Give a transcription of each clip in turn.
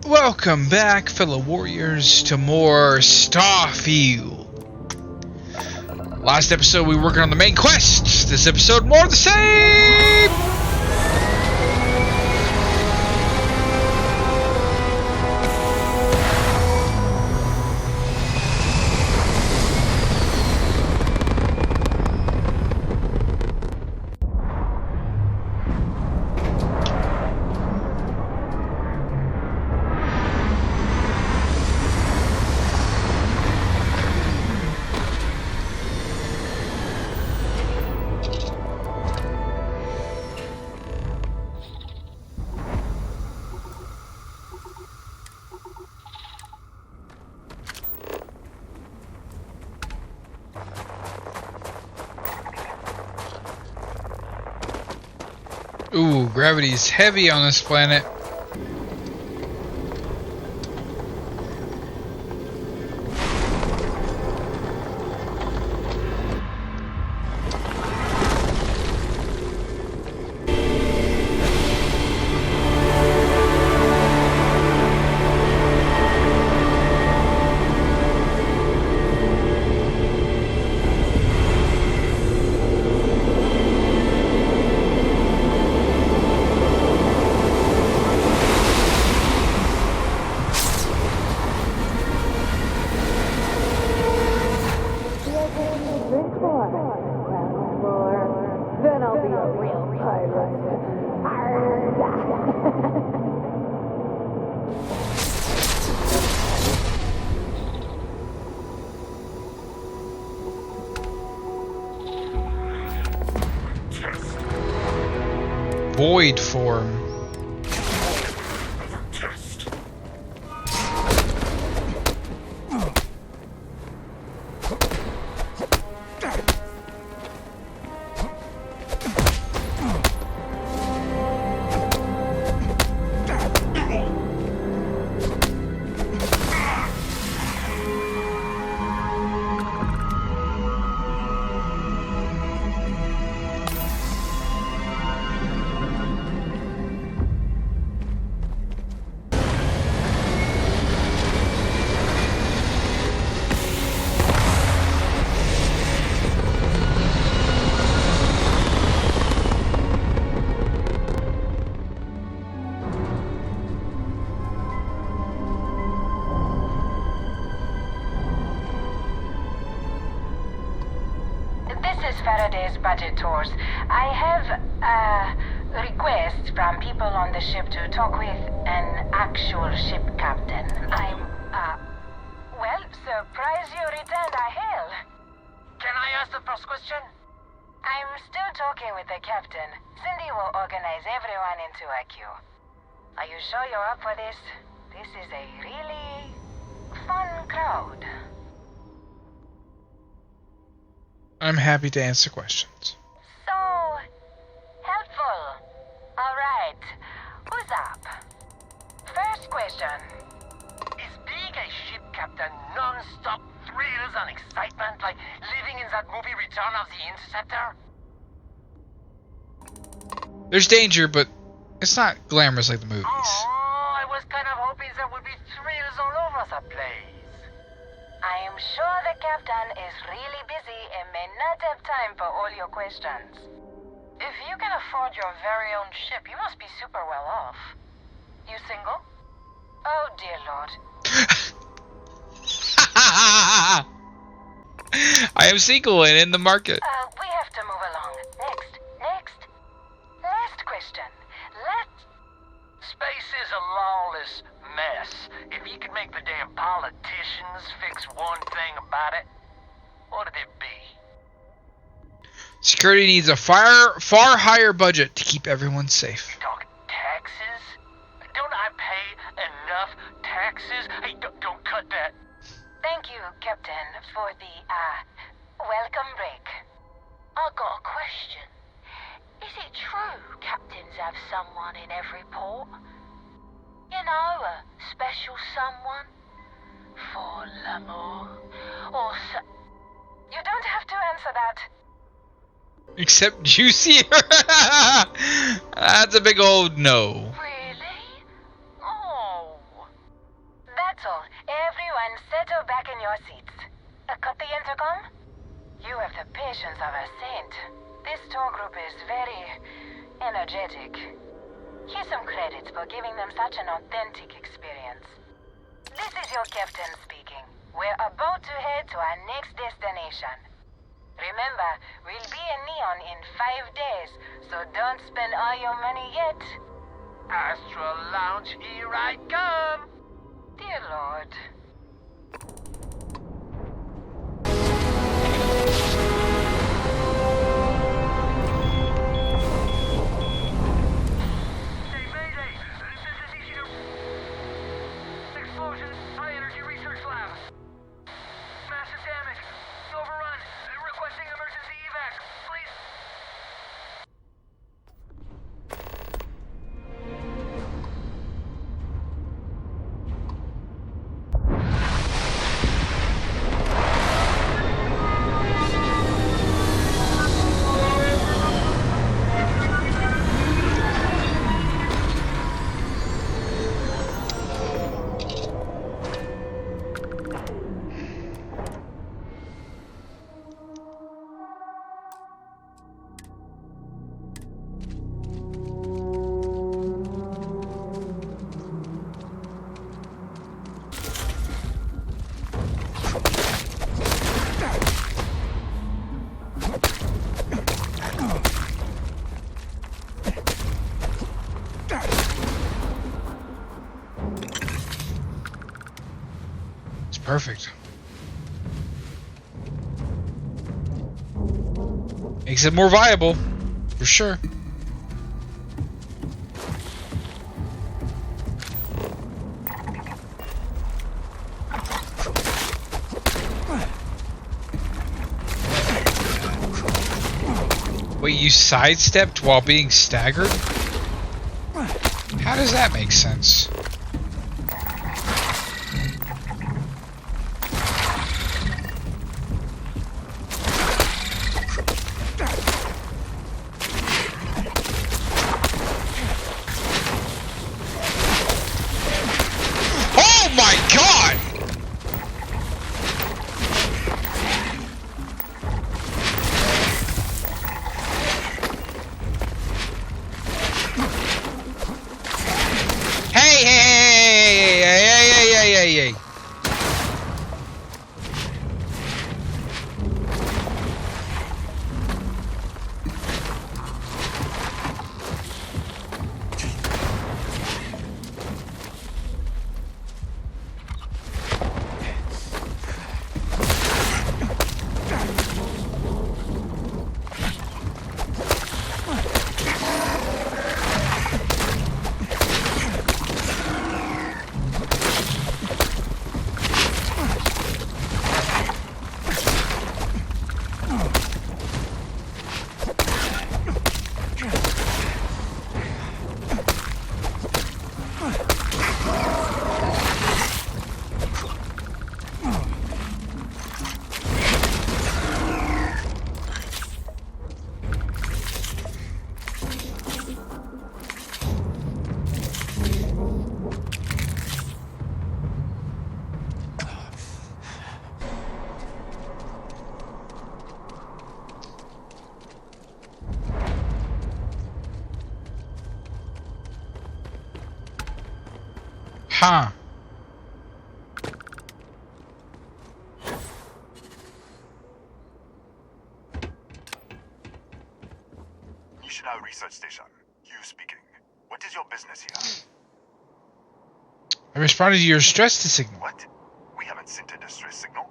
Welcome back, fellow warriors, to more Starfield. Last episode we were working on the main quest. This episode, more of the same! Ooh, gravity's heavy on this planet. Void form. Budget tours. I have requests from people on the ship to talk with an actual ship captain. I'm well, surprise you returned a hail. Can I ask the first question? I'm still talking with the captain. Cindy will organize everyone into a queue. Are you sure you're up for this? This is a really fun crowd. I'm happy to answer questions. So helpful. Alright, who's up? First question. Is being a ship captain non-stop thrills and excitement like living in that movie Return of the Interceptor? There's danger, but it's not glamorous like the movies. Oh, I was kind of hoping there would be thrills all over the place. I am sure the captain is really busy and may not have time for all your questions. If you can afford your very own ship, you must be super well off. You single? Oh, dear Lord. I am single and in the market. We have to move along. Next. Last question. Space is a lawless mess. If you could make the damn politicians fix one thing about it, what'd it be? Security needs a far higher budget to keep everyone safe. You talk taxes? Don't I pay enough taxes? Hey, don't cut that. Thank you, Captain, for the, welcome break. I got a question. Is it true captains have someone in every port? You know, a special someone? For l'amour? Or You don't have to answer that. Except juicier. That's a big old no. Really? Oh. That's all. Everyone settle back in your seats. Cut the intercom? You have the patience of a saint. This tour group is very energetic. Here's some credits for giving them such an authentic experience. This is your captain speaking. We're about to head to our next destination. Remember, we'll be in Neon in 5 days, so don't spend all your money yet. Astral Lounge, here I come! Dear Lord. Hey, Mayday! This is easy to... Explosion, high energy research lab. Massive damage. Overrun. Requesting emergency evac. Please. Perfect. Makes it more viable, for sure. Wait, you sidestepped while being staggered? How does that make sense? Huh. National Research Station. You speaking. What is your business here? I responded to your stress signal. What? We haven't sent a distress signal?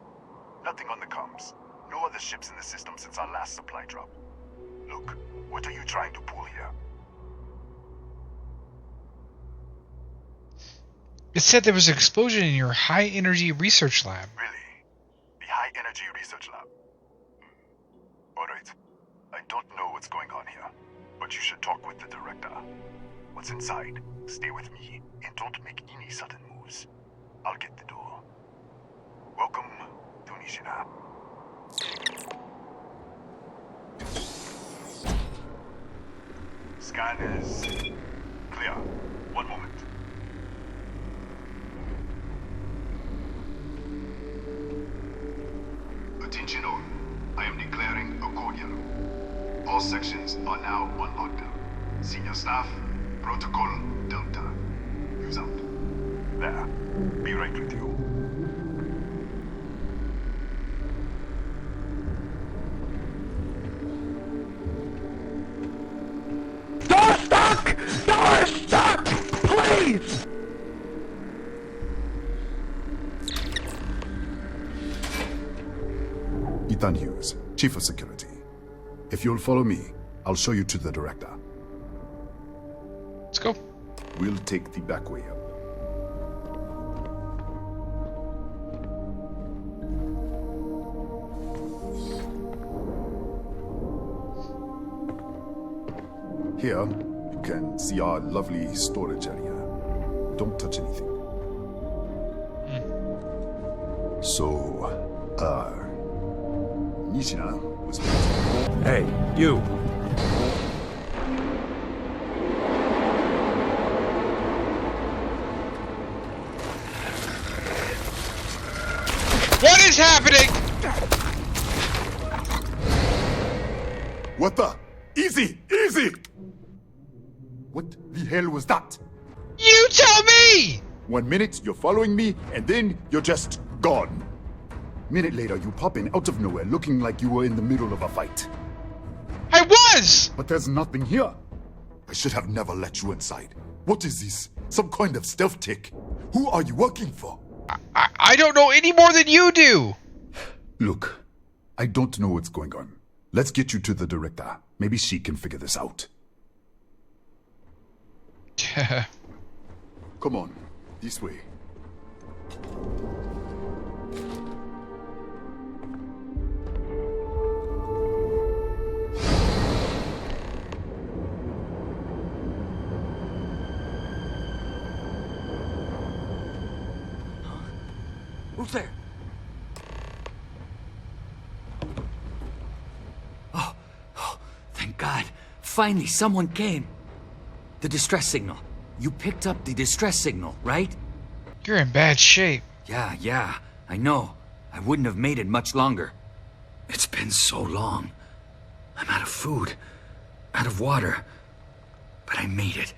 Nothing on the comms. No other ships in the system since our last supply drop. Look, what are you trying to pull here? It said there was an explosion in your high-energy research lab. Really? The high-energy research lab? Alright. I don't know what's going on here, but you should talk with the director. What's inside? Stay with me, and don't make any sudden moves. I'll get the door. Welcome to Nishina. Scan is clear. One moment. Attention all. I am declaring a cordial. All sections are now on lockdown. Senior staff, Protocol Delta. Use out. There. Be right with you. Door stuck! Door stuck! Please! Ethan Hughes, Chief of Security. If you'll follow me, I'll show you to the director. Let's go. We'll take the back way up. Here, you can see our lovely storage area. Don't touch anything. So, Nishina was... Hey, you! What is happening? What the? Easy! Easy! What the hell was that? You tell me! 1 minute, you're following me, and then you're just gone. Minute later, you pop in out of nowhere looking like you were in the middle of a fight. I was! But there's nothing here. I should have never let you inside. What is this? Some kind of stealth tick? Who are you working for? I don't know any more than you do! Look, I don't know what's going on. Let's get you to the director. Maybe she can figure this out. Come on, this way. Who's there? Oh, thank God. Finally, someone came. The distress signal. You picked up the distress signal, right? You're in bad shape. Yeah, I know. I wouldn't have made it much longer. It's been so long. I'm out of food, out of water. But I made it.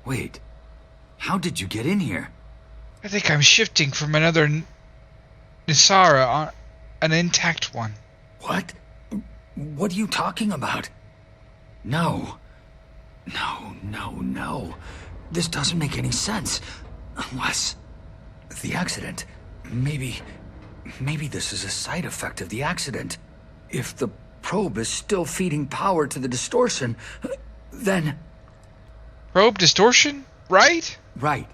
Wait. How did you get in here? I think I'm shifting from another Nisara on an intact one. What? What are you talking about? No. This doesn't make any sense. Unless... the accident. Maybe this is a side effect of the accident. If the probe is still feeding power to the distortion, then... Probe distortion? Right? Right.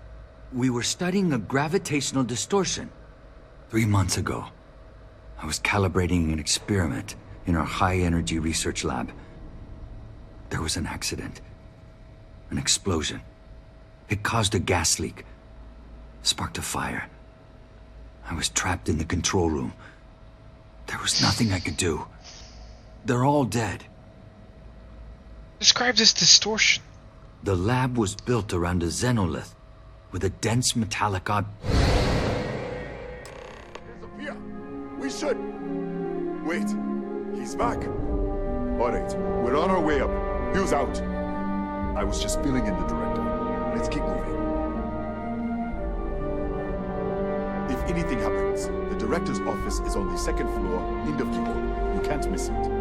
We were studying a gravitational distortion. 3 months ago, I was calibrating an experiment in our high-energy research lab. There was an accident. An explosion. It caused a gas leak. Sparked a fire. I was trapped in the control room. There was nothing I could do. They're all dead. Describe this distortion. The lab was built around a xenolith with a dense metallic Disappear! We should... Wait, he's back. Alright, we're on our way up. Who's out? I was just filling in the director. Let's keep moving. If anything happens, the director's office is on the second floor, end of keyboard. You can't miss it.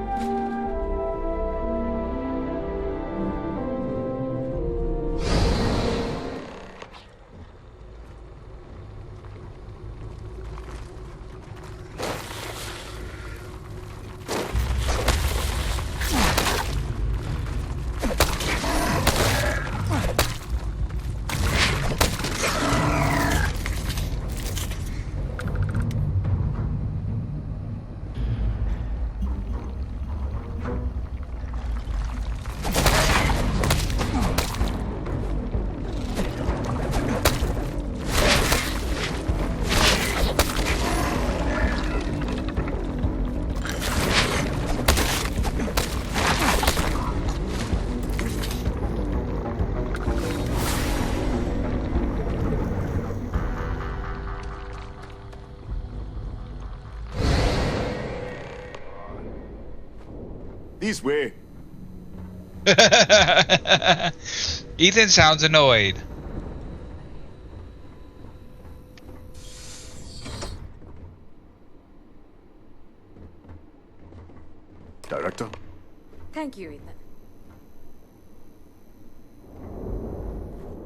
This way. Ethan sounds annoyed. Director? Thank you, Ethan.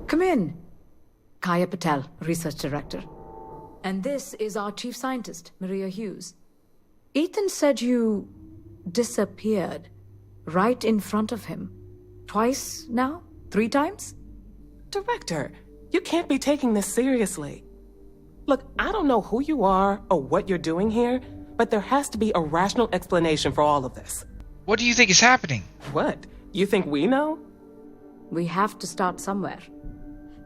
Come in. Kaya Patel, Research Director. And this is our Chief Scientist, Maria Hughes. Ethan said you disappeared right in front of him. Twice now? 3 times? Director, you can't be taking this seriously. Look, I don't know who you are or what you're doing here, but there has to be a rational explanation for all of this. What do you think is happening? What? You think we know? We have to start somewhere.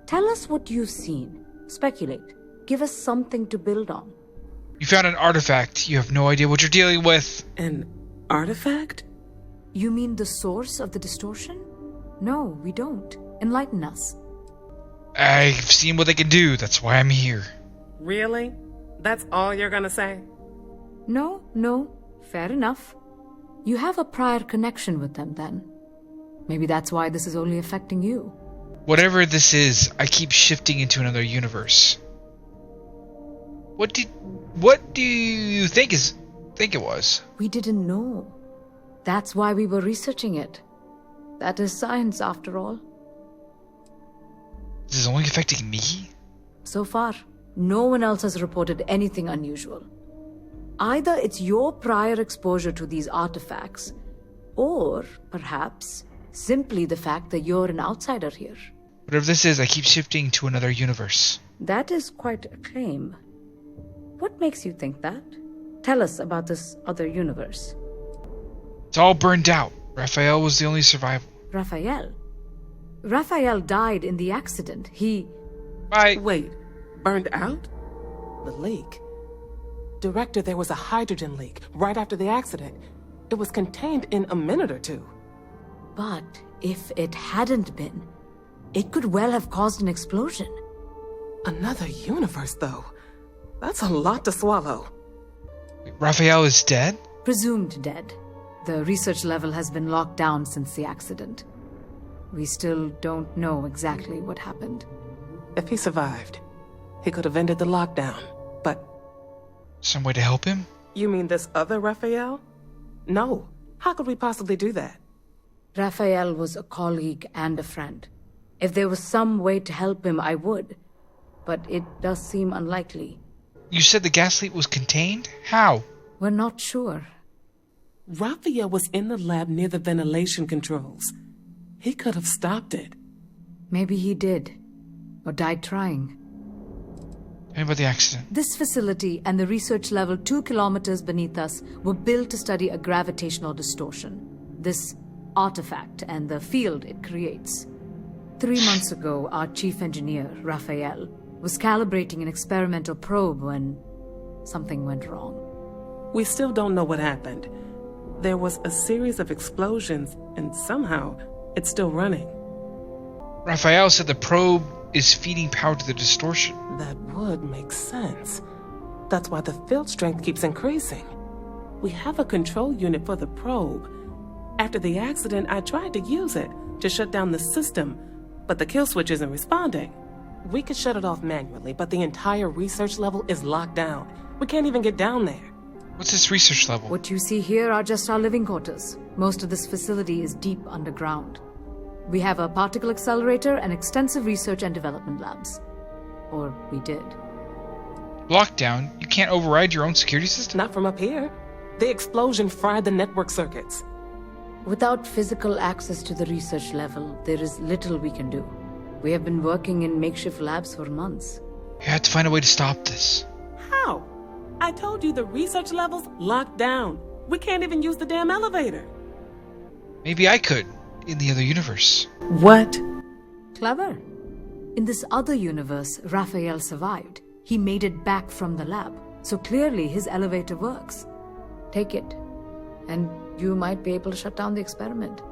Tell us what you've seen. Speculate. Give us something to build on. You found an artifact. You have no idea what you're dealing with. An artifact? You mean the source of the distortion? No, we don't. Enlighten us. I've seen what they can do. That's why I'm here. Really? That's all you're gonna say? No. Fair enough. You have a prior connection with them then. Maybe that's why this is only affecting you. Whatever this is, I keep shifting into another universe. What do you think it was? We didn't know. That's why we were researching it. That is science after all. This is only affecting me? So far, no one else has reported anything unusual. Either it's your prior exposure to these artifacts, or perhaps simply the fact that you're an outsider here. Whatever this is, I keep shifting to another universe. That is quite a claim. What makes you think that? Tell us about this other universe. It's all burned out. Raphael was the only survivor. Raphael? Raphael died in the accident. Bye. Wait, burned out? The leak. Director, there was a hydrogen leak right after the accident. It was contained in a minute or two. But if it hadn't been, it could well have caused an explosion. Another universe, though. That's a lot to swallow. Wait, Raphael is dead? Presumed dead. The research level has been locked down since the accident. We still don't know exactly what happened. If he survived, he could have ended the lockdown, but... Some way to help him? You mean this other Raphael? No. How could we possibly do that? Raphael was a colleague and a friend. If there was some way to help him, I would. But it does seem unlikely. You said the gas leak was contained? How? We're not sure. Raphael was in the lab near the ventilation controls. He could have stopped it. Maybe he did. Or died trying. Tell me about the accident. This facility and the research level 2 kilometers beneath us were built to study a gravitational distortion. This artifact and the field it creates. 3 months ago, our chief engineer, Raphael, was calibrating an experimental probe when something went wrong. We still don't know what happened. There was a series of explosions, and somehow it's still running. Raphael said the probe is feeding power to the distortion. That would make sense. That's why the field strength keeps increasing. We have a control unit for the probe. After the accident, I tried to use it to shut down the system, but the kill switch isn't responding. We could shut it off manually, but the entire research level is locked down. We can't even get down there. What's this research level? What you see here are just our living quarters. Most of this facility is deep underground. We have a particle accelerator and extensive research and development labs. Or we did. Lockdown? You can't override your own security system? Not from up here. The explosion fried the network circuits. Without physical access to the research level, there is little we can do. We have been working in makeshift labs for months. You have to find a way to stop this. How? I told you the research level's locked down. We can't even use the damn elevator. Maybe I could, in the other universe. What? Clever. In this other universe, Raphael survived. He made it back from the lab, so clearly his elevator works. Take it, and you might be able to shut down the experiment.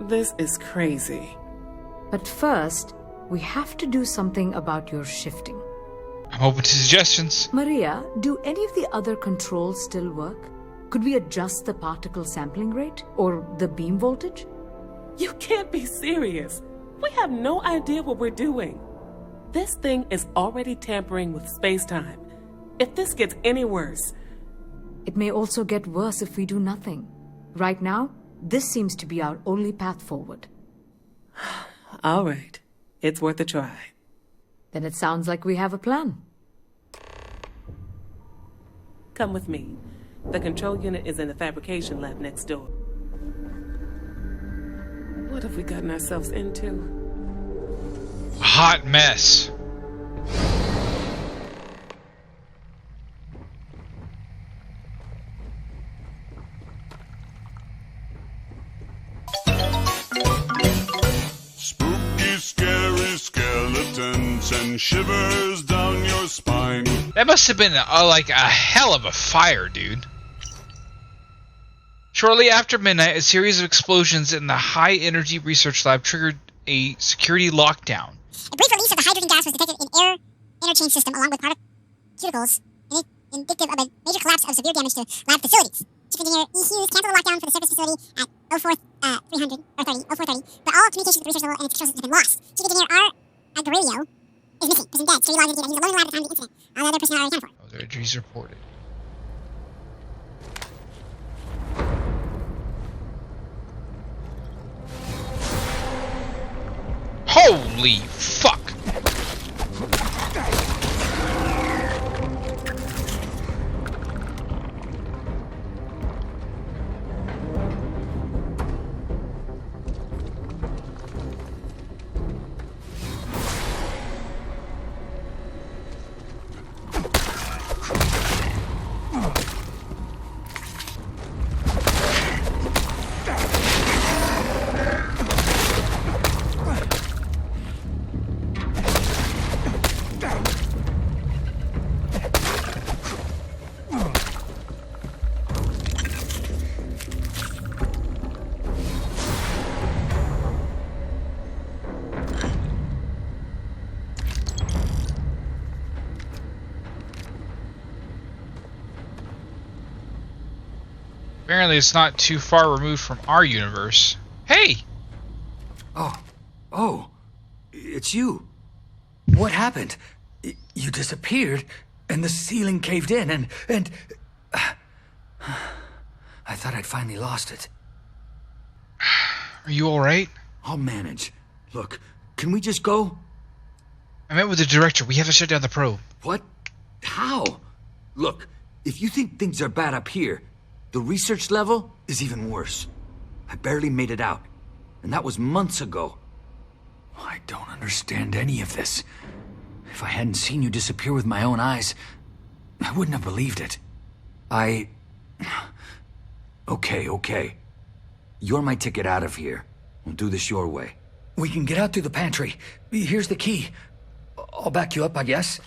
This is crazy. But first, we have to do something about your shifting. I'm open to suggestions. Maria, do any of the other controls still work? Could we adjust the particle sampling rate? Or the beam voltage? You can't be serious. We have no idea what we're doing. This thing is already tampering with space-time. If this gets any worse... It may also get worse if we do nothing. Right now, this seems to be our only path forward. All right. It's worth a try. Then it sounds like we have a plan. Come with me. The control unit is in the fabrication lab next door. What have we gotten ourselves into? A hot mess. Spooky, scary skeletons and shivers down your spine. That must have been like a hell of a fire, dude. Shortly after midnight, a series of explosions in the high-energy research lab triggered a security lockdown. A brief release of the hydrogen gas was detected in air interchange system along with particles indicative of a major collapse of severe damage to lab facilities. Chief Engineer E. Hughes canceled the lockdown for the surface facility at 0430, but all communications with the research level and its control systems have been lost. Chief Engineer R. Aguario is missing, isn't dead, so he logged into that. He's alone in the lab at the time of the incident. All the other personnel are accounted for. Other injuries reported. Holy fuck! Apparently it's not too far removed from our universe. Hey! Oh, it's you. What happened? You disappeared, and the ceiling caved in, and I thought I'd finally lost it. Are you alright? I'll manage. Look, can we just go? I met with the director. We have to shut down the probe. What? How? Look, if you think things are bad up here, the research level is even worse. I barely made it out, and that was months ago. I don't understand any of this. If I hadn't seen you disappear with my own eyes, I wouldn't have believed it. Okay. You're my ticket out of here. We'll do this your way. We can get out through the pantry. Here's the key. I'll back you up, I guess.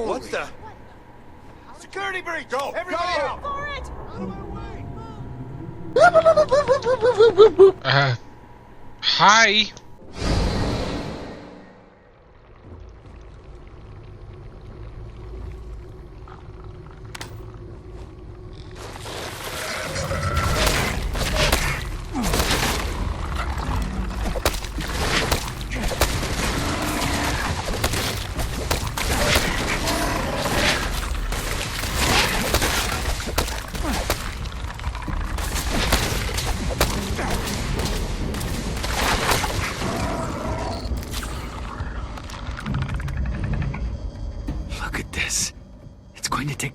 What the? Security breach! Go! Everybody out! For it! Out of my way! Hi.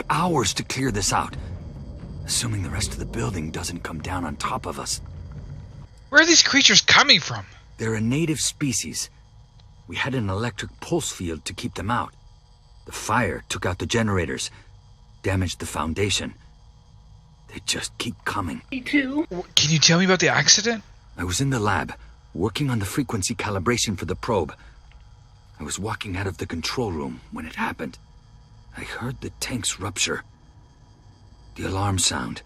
Hours to clear this out, assuming the rest of the building doesn't come down on top of us. Where are these creatures coming from? They're a native species. We had an electric pulse field to keep them out. The fire took out the generators, damaged the foundation. They just keep coming. Me too. Can you tell me about the accident? I was in the lab, working on the frequency calibration for the probe. I was walking out of the control room when it happened. I heard the tanks rupture. The alarm sound.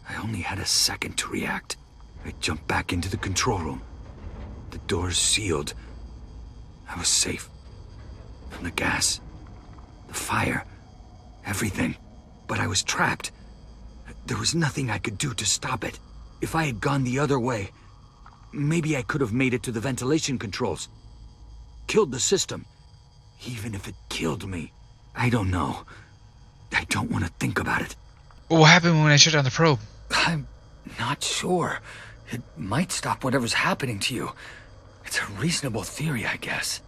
I only had a second to react. I jumped back into the control room. The doors sealed. I was safe. From the gas, the fire, everything. But I was trapped. There was nothing I could do to stop it. If I had gone the other way, maybe I could have made it to the ventilation controls. Killed the system. Even if it killed me. I don't know. I don't want to think about it. What happened when I shut down the probe? I'm not sure. It might stop whatever's happening to you. It's a reasonable theory, I guess.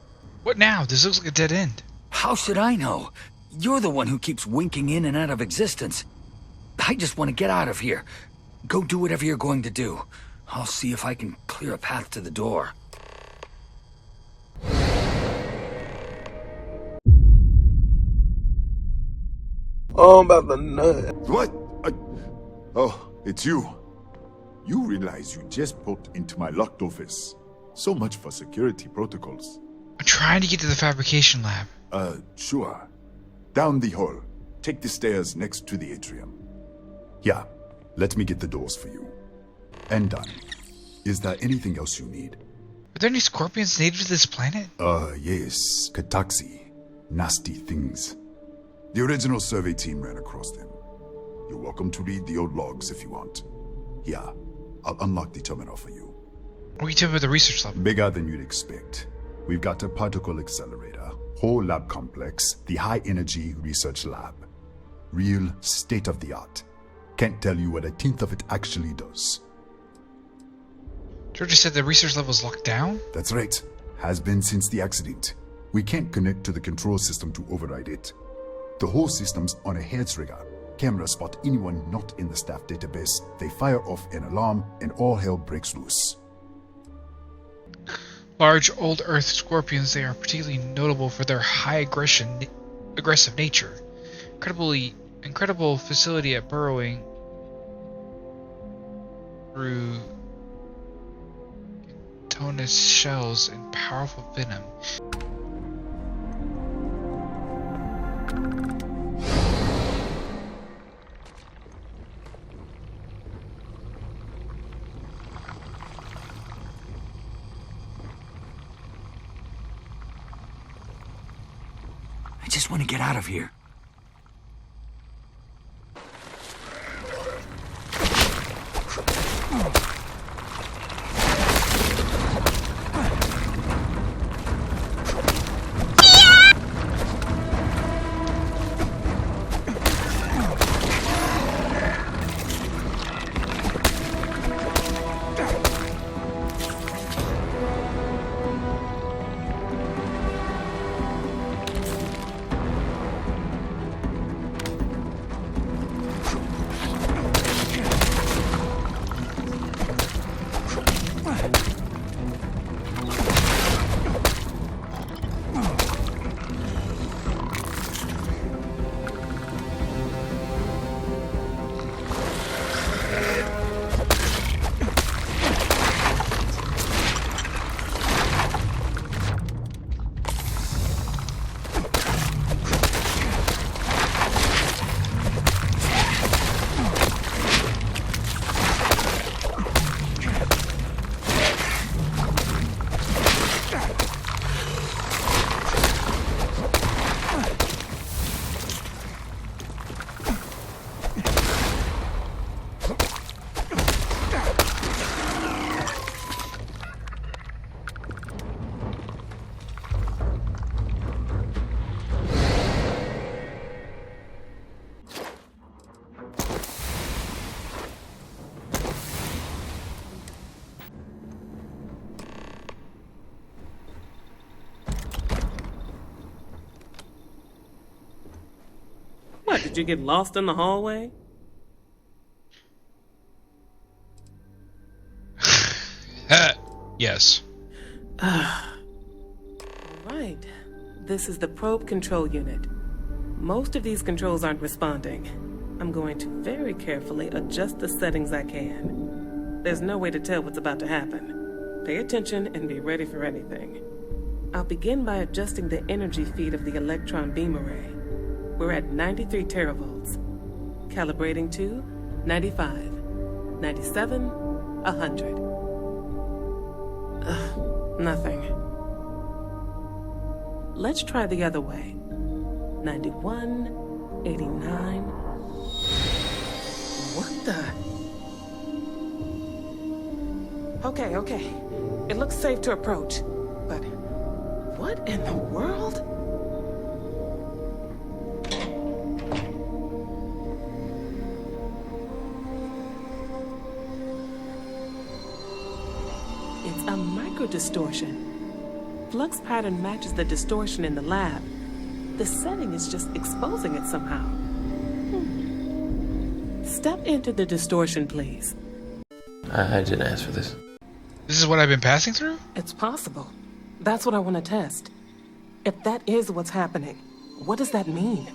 What now? This looks like a dead end. How should I know? You're the one who keeps winking in and out of existence. I just want to get out of here. Go do whatever you're going to do. I'll see if I can clear a path to the door. Oh, I'm about to nut. What? Oh, it's you. You realize you just popped into my locked office. So much for security protocols. I'm trying to get to the fabrication lab. Sure. Down the hall. Take the stairs next to the atrium. Yeah, let me get the doors for you. And done. Is there anything else you need? Are there any scorpions native to this planet? Yes. Kataxi. Nasty things. The original survey team ran across them. You're welcome to read the old logs if you want. Yeah, I'll unlock the terminal for you. What are you talking about the research lab? Bigger than you'd expect. We've got a particle accelerator, whole lab complex, the high energy research lab. Real state-of-the-art. Can't tell you what a tenth of it actually does. Georgia said the research lab was locked down? That's right. Has been since the accident. We can't connect to the control system to override it. The whole system's on a heads rigger. Cameras spot anyone not in the staff database. They fire off an alarm and all hell breaks loose. Large old Earth scorpions, they are particularly notable for their high aggressive nature. Incredible facility at burrowing through tonous shells and powerful venom. I just want to get out of here. What, did you get lost in the hallway? Yes. Right. This is the probe control unit. Most of these controls aren't responding. I'm going to very carefully adjust the settings I can. There's no way to tell what's about to happen. Pay attention and be ready for anything. I'll begin by adjusting the energy feed of the electron beam array. We're at 93 teravolts. Calibrating to 95, 97, 100. Nothing. Let's try the other way. 91, 89. What the? Okay. It looks safe to approach. But what in the world? It's a microdistortion. Flux pattern matches the distortion in the lab. The setting is just exposing it somehow. Step into the distortion, please. I didn't ask for this. This is what I've been passing through? It's possible. That's what I want to test. If that is what's happening, what does that mean?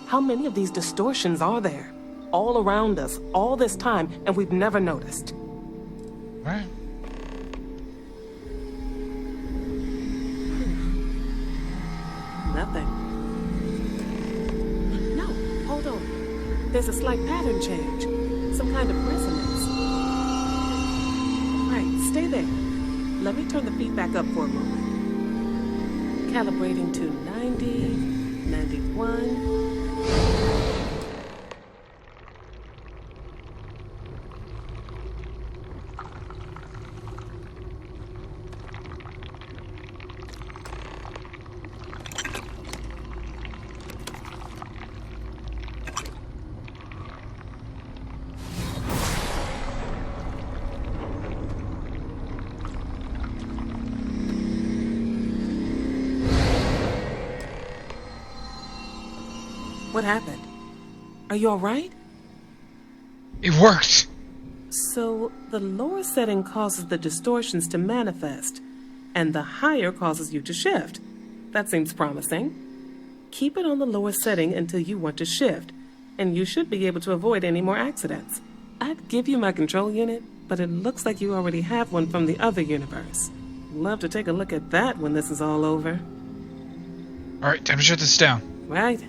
How many of these distortions are there? All around us, all this time, and we've never noticed. Right. Nothing. No, hold on. There's a slight pattern change. Some kind of resonance. Right, stay there. Let me turn the feedback up for a moment. Calibrating to 90, 91. What happened? Are you all right? It worked! So, the lower setting causes the distortions to manifest, and the higher causes you to shift. That seems promising. Keep it on the lower setting until you want to shift, and you should be able to avoid any more accidents. I'd give you my control unit, but it looks like you already have one from the other universe. Love to take a look at that when this is all over. Alright, time to shut this down. Right.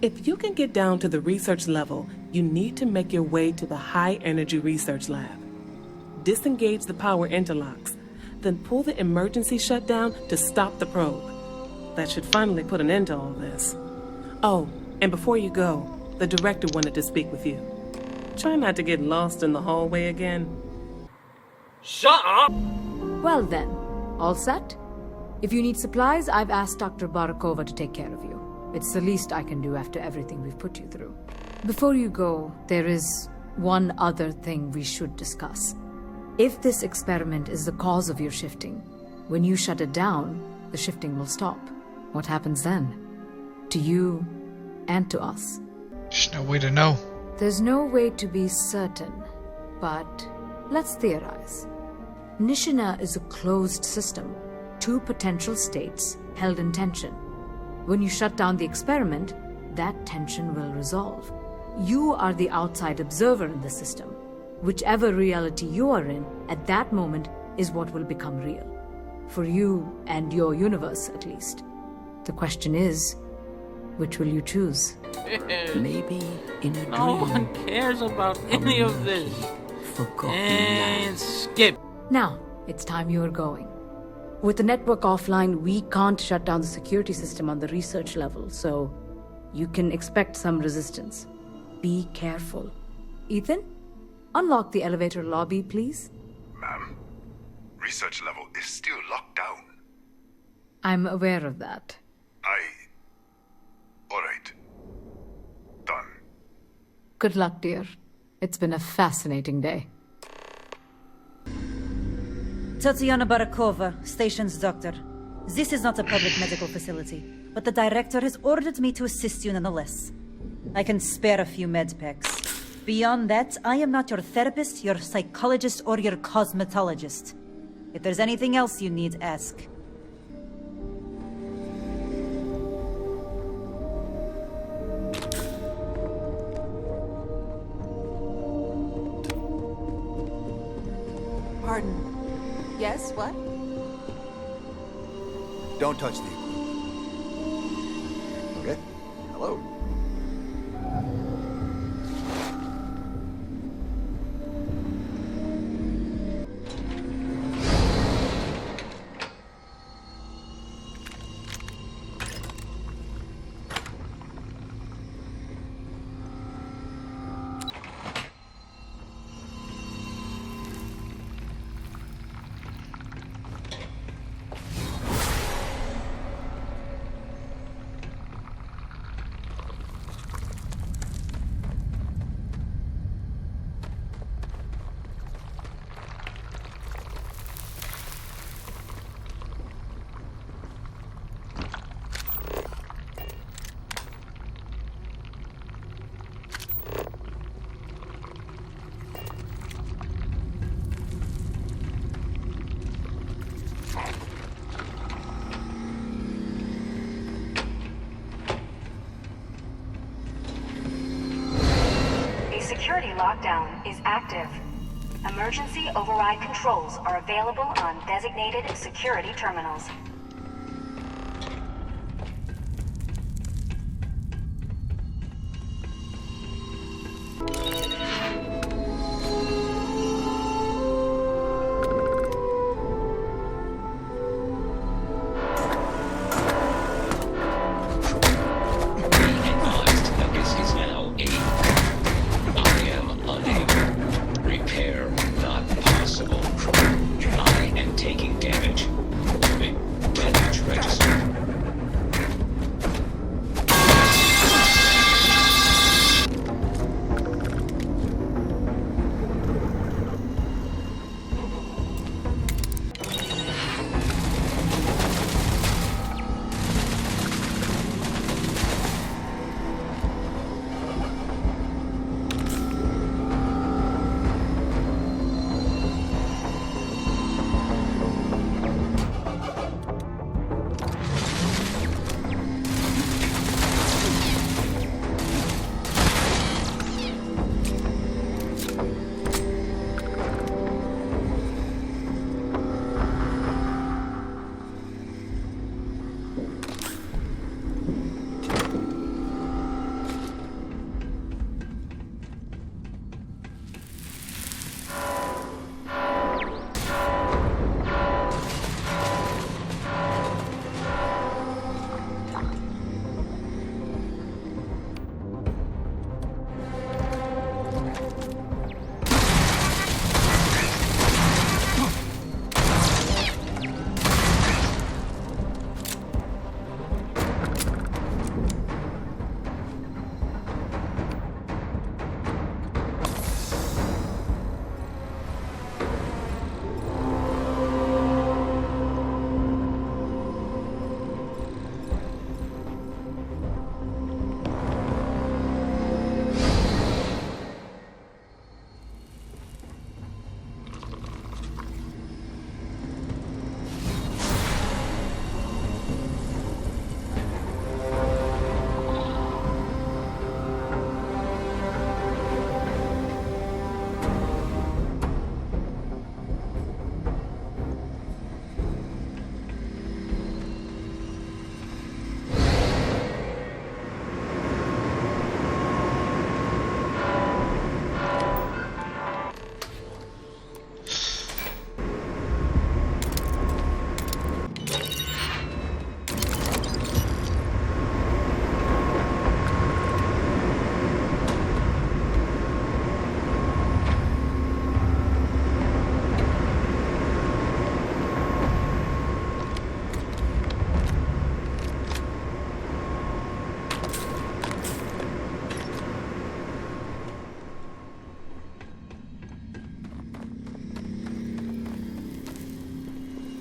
If you can get down to the research level, you need to make your way to the high-energy research lab. Disengage the power interlocks, then pull the emergency shutdown to stop the probe. That should finally put an end to all this. Oh, and before you go, the director wanted to speak with you. Try not to get lost in the hallway again. Shut up! Well then, all set? If you need supplies, I've asked Dr. Barakova to take care of you. It's the least I can do after everything we've put you through. Before you go, there is one other thing we should discuss. If this experiment is the cause of your shifting, when you shut it down, the shifting will stop. What happens then? To you and to us. There's no way to know. There's no way to be certain, but let's theorize. Nishina is a closed system, two potential states held in tension. When you shut down the experiment, that tension will resolve. You are the outside observer in the system. Whichever reality you are in at that moment is what will become real. For you and your universe, at least. The question is, which will you choose? Maybe in a dream. No one cares about any of this. Forgotten And land. skip. Now, it's time you are going. With the network offline, we can't shut down the security system on the research level, so you can expect some resistance. Be careful. Ethan, unlock the elevator lobby, please. Ma'am, research level is still locked down. I'm aware of that. Alright. Done. Good luck, dear. It's been a fascinating day. Tatiana Barakova, station's doctor. This is not a public medical facility, but the director has ordered me to assist you nonetheless. I can spare a few med packs. Beyond that, I am not your therapist, your psychologist, or your cosmetologist. If there's anything else you need, ask. Pardon. Yes, what? Don't touch the equipment. Okay? Hello? Security lockdown is active. Emergency override controls are available on designated security terminals.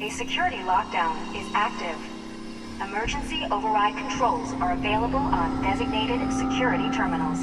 A security lockdown is active. Emergency override controls are available on designated security terminals.